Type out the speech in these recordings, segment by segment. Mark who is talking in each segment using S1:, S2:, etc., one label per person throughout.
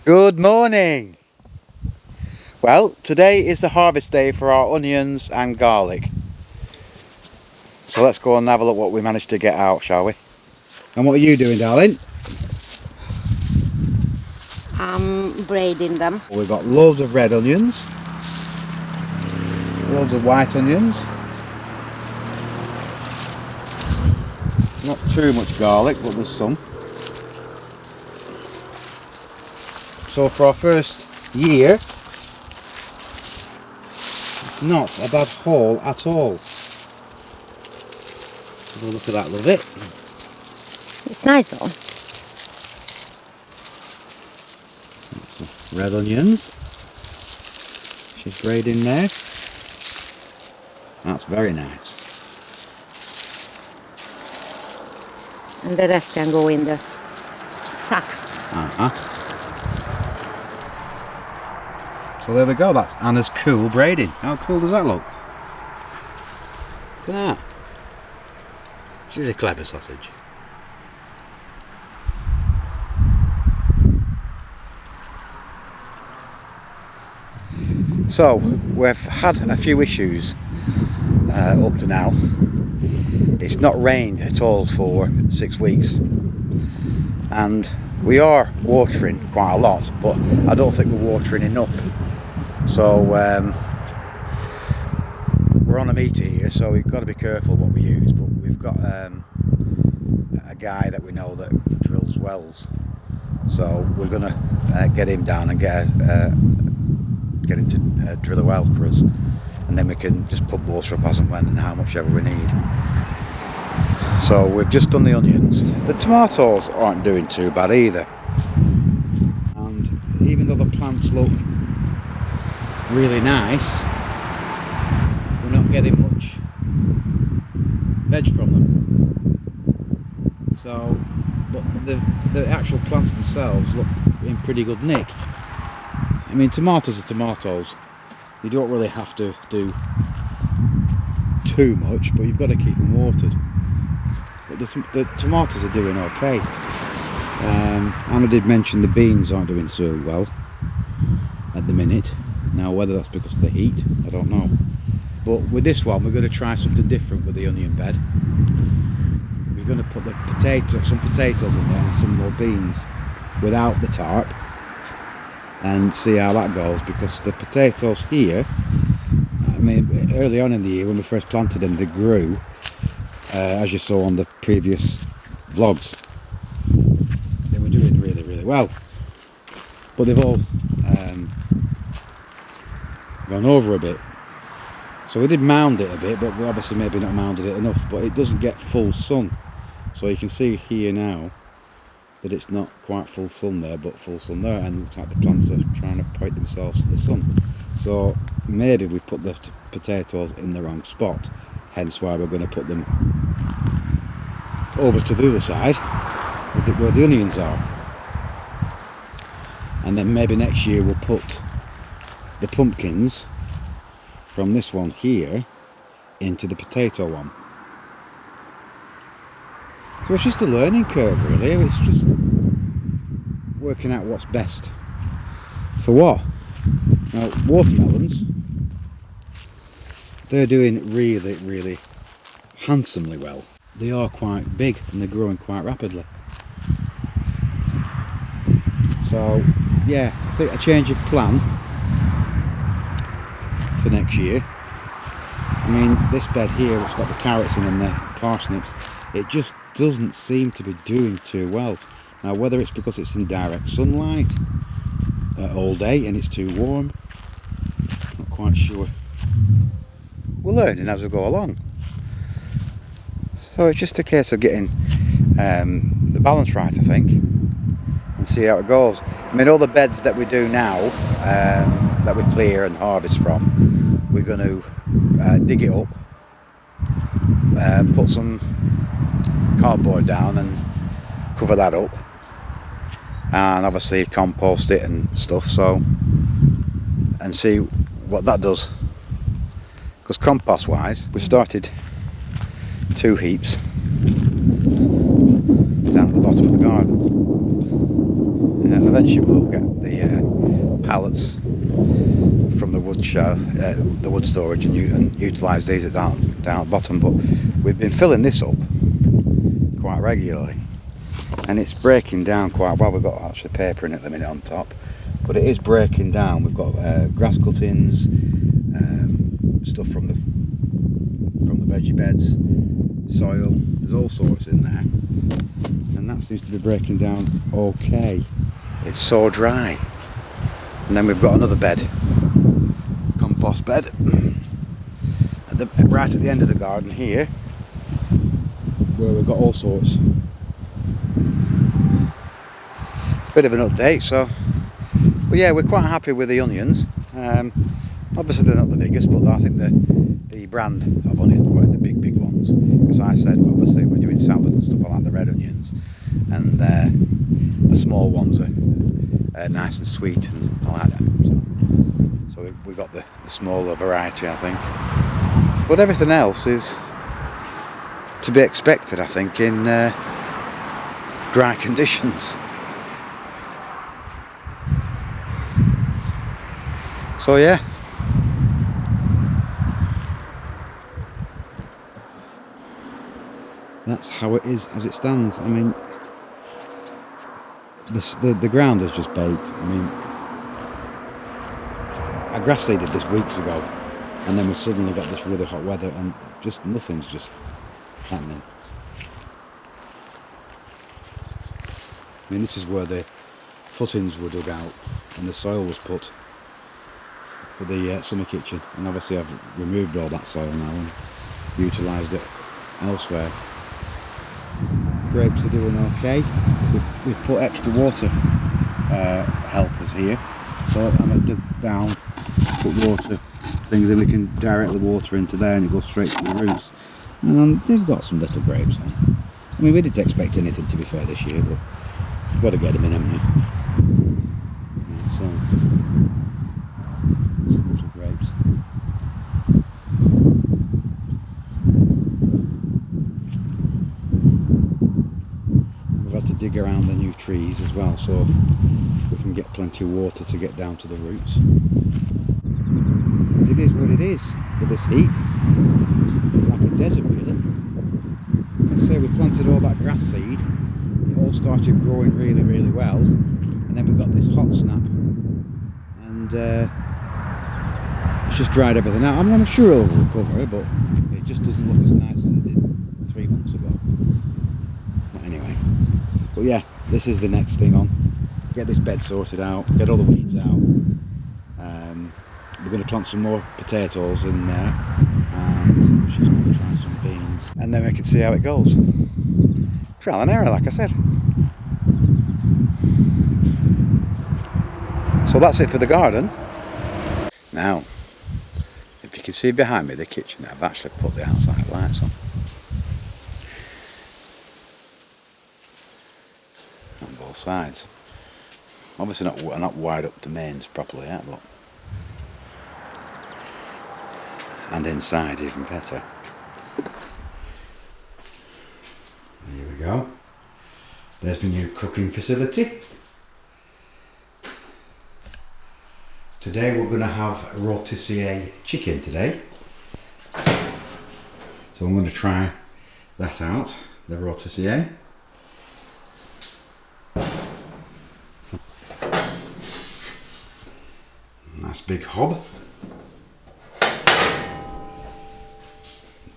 S1: Good morning. Well, today is the harvest day for our onions and garlic. So let's go and have a look what we managed to get out, shall we? And what are you doing, darling?
S2: I'm braiding them.
S1: We've got loads of red onions, loads of white onions, not too much garlic, but there's some. So for our first year, it's not a bad haul at all. Have a look at that, love it.
S2: It's nice though.
S1: Red onions. She's braiding there. That's very nice.
S2: And the rest can go in the sack.
S1: So there we go, that's Anna's cool braiding. How cool does that look? Look at that. She's a clever sausage. So, we've had a few issues up to now. It's not rained at all for 6 weeks. And we are watering quite a lot, but I don't think we're watering enough. So we're on a meter here, so we've got to be careful what we use, but we've got a guy that we know that drills wells, so we're going to get him down and get him to drill a well for us, and then we can just put water up as and when and how much ever we need. So we've just done the onions. The tomatoes aren't doing too bad either, and even though the plants look really nice, we're not getting much veg from them. So, but the actual plants themselves look in pretty good nick. I mean, tomatoes are tomatoes. You don't really have to do too much, but you've got to keep them watered. But the tomatoes are doing okay. Anna did mention the beans aren't doing so well at the minute. Now, whether that's because of the heat, I don't know. But with this one, we're going to try something different with the onion bed. We're going to put some potatoes in there and some more beans without the tarp, and see how that goes, because the potatoes here, I mean, early on in the year when we first planted them, they grew, as you saw on the previous vlogs. They were doing really, really well. But they've all gone over a bit. So we did mound it a bit, but we obviously maybe not mounded it enough, but it doesn't get full sun. So you can see here now that it's not quite full sun there, but full sun there, and it looks like the plants are trying to point themselves to the sun. So maybe we put the potatoes in the wrong spot, hence why we're going to put them over to the other side where the onions are. And then maybe next year we'll put the pumpkins from this one here into the potato one. So it's just a learning curve really. It's just working out what's best for what. Now, watermelons, they're doing really, really handsomely well. They are quite big and they're growing quite rapidly. So yeah, I think a change of plan for next year. I mean, this bed here, which got the carrots in and the parsnips, it just doesn't seem to be doing too well. Now, whether it's because it's in direct sunlight all day and it's too warm, not quite sure. We're learning as we go along. So it's just a case of getting the balance right, I think, and see how it goes. I mean, all the beds that we do now, that we clear and harvest from, we're going to dig it up, put some cardboard down and cover that up, and obviously compost it and stuff, so, and see what that does. Because compost wise, we've started 2 heaps down at the bottom of the garden. eventually we'll get the pallets from the the wood storage and utilise these down at the bottom. But we've been filling this up quite regularly, and it's breaking down quite well. We've got actually paper in at the minute on top, but it is breaking down. We've got grass cuttings, stuff from the veggie beds, soil. There's all sorts in there, and that seems to be breaking down okay. It's so dry. And then we've got another bed, compost bed, right at the end of the garden here, where we've got all sorts. Bit of an update. So, but yeah, we're quite happy with the onions. Obviously they're not the biggest, but I think the brand of onions were the big ones, because I said obviously we're doing salad and stuff. I like the red onions, and the small ones are nice and sweet, and I like them. So we got the smaller variety, I think. But everything else is to be expected, I think, in dry conditions. So yeah. That's how it is as it stands. I mean, the ground is just baked. I mean, I grass seeded this weeks ago, and then we suddenly got this really hot weather, and just nothing's just happening. I mean, this is where the footings were dug out and the soil was put for the summer kitchen, and obviously I've removed all that soil now and utilised it elsewhere. Grapes are doing okay. We've put extra water helpers here, so I'm going to dig down, put water things, and we can directly water into there and it goes straight to the roots. And they've got some little grapes on. I mean, we didn't expect anything, to be fair, this year, but we've got to get them in, haven't we? Yeah, so some little grapes. We've had to dig around the new trees as well, so we can get plenty of water to get down to the roots. It is what it is with this heat, like a desert really. Like I say, we planted all that grass seed, it all started growing really well, and then we got this hot snap, and it's just dried everything out. I mean, I'm sure it'll recover, but it just doesn't look as nice as it did 3 months ago. But anyway, but yeah, this is the next thing on. Get this bed sorted out, get all the weeds out. We're going to plant some more potatoes in there, and she's going to try some beans, and then we can see how it goes. Trial and error, like I said. So that's it for the garden. Now, if you can see behind me the kitchen, I've actually put the outside lights on both sides. Obviously not wired up to mains properly yet, but and inside even better. There we go. There's the new cooking facility. Today we're going to have rotisserie chicken today. So I'm going to try that out, the rotisserie. Nice big hob.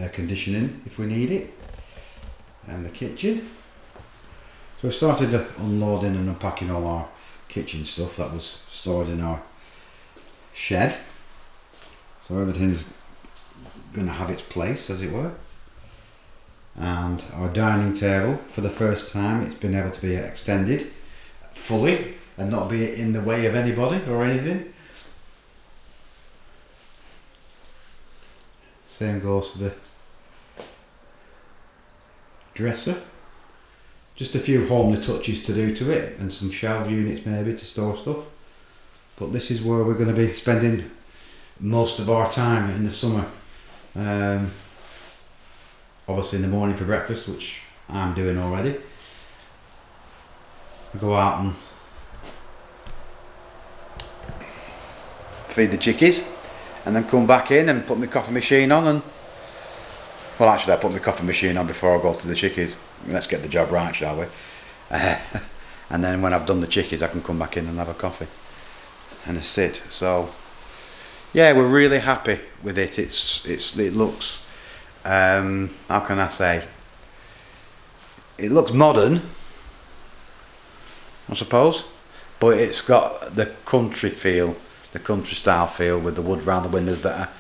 S1: Air conditioning if we need it, and the kitchen. So we started unloading and unpacking all our kitchen stuff that was stored in our shed, so everything's going to have its place, as it were. And our dining table, for the first time, it's been able to be extended fully and not be in the way of anybody or anything. Same goes to the dresser. Just a few homely touches to do to it, and some shelf units maybe to store stuff. But this is where we're going to be spending most of our time in the summer. Obviously in the morning for breakfast, which I'm doing already. We go out and feed the chickies, and then come back in and put my coffee machine on. And well, actually, I put my coffee machine on before I go to the chickies. Let's get the job right, shall we? And then when I've done the chickies, I can come back in and have a coffee and a sit. So yeah, we're really happy with it. It looks, how can I say? It looks modern, I suppose, but it's got the country feel, the country style feel, with the wood round the windows that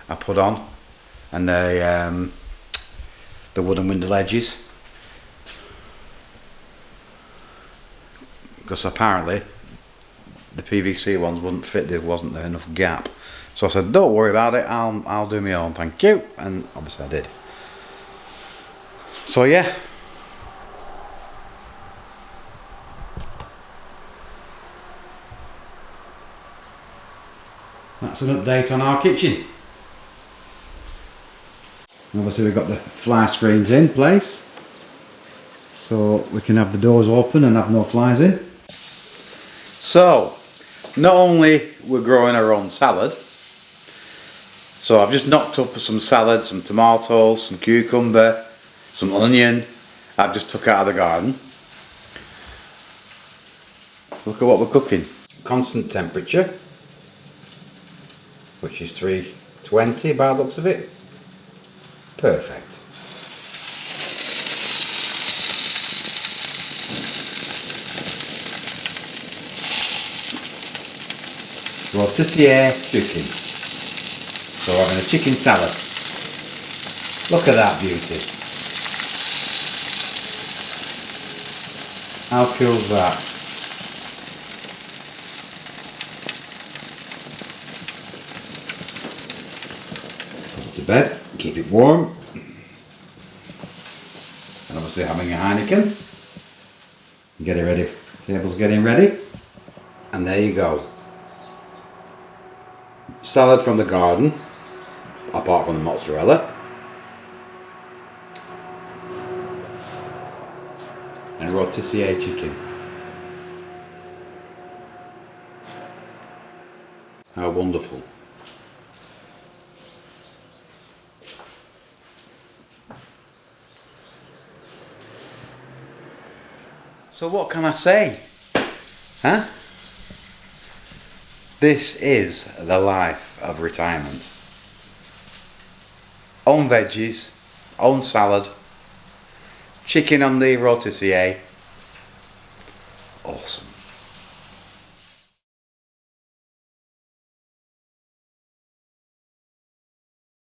S1: I put on, and the wooden window ledges. Because apparently the PVC ones wouldn't fit, there wasn't enough gap. So I said, don't worry about it, I'll do my own, thank you. And obviously I did. So yeah. That's an update on our kitchen. Obviously we've got the fly screens in place, so we can have the doors open and have no flies in. So, not only we're growing our own salad, so I've just knocked up some salad, some tomatoes, some cucumber, some onion, I've just took out of the garden. Look at what we're cooking. Constant temperature, which is 320 by the looks of it. Perfect. Rotisserie chicken. So we're having a chicken salad. Look at that beauty. How cool is that? Put it to bed, keep it warm. And obviously having a Heineken. Get it ready. Table's getting ready. And there you go. Salad from the garden, apart from the mozzarella, and rotisserie chicken. How wonderful. So what can I say? Huh? This is the life of retirement. Own veggies, own salad, chicken on the rotisserie. Awesome.